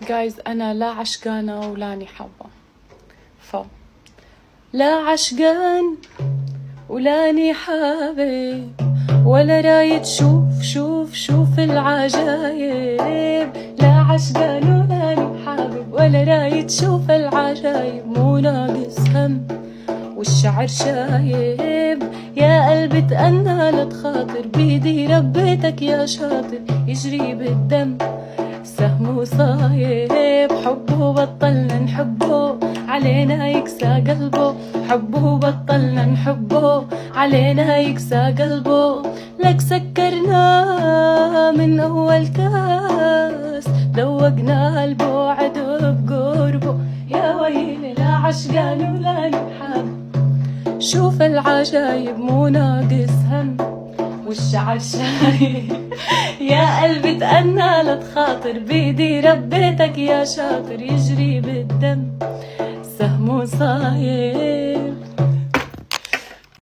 جايز أنا لا عشقانة ولاني حابة، لا عشقان ولاني حابب، ولا رايد شوف العجايب. لا عشقان ولاني حابب، ولا رايد شوف العجايب. مو ناقص هم والشعر شايب، يا قلبي تأنى لا تخاطر، بيدي ربيتك يا شاطر يجري بالدم سهم وصايب. حبه بطلنا نحبه علينا يكسى قلبه، حبه بطلنا نحبه علينا يكسى قلبه. لك سكرنا من أول كاس، ذوقنا البعد بقربه. يا ويلي لا عشقان ولا نحب، شوف العجايب مو ناقص هم والشعر شايب. يا قلبي تأنى لا تخاطر، بيدي ربيتك يا شاطر يجري بالدم سهم وصايب.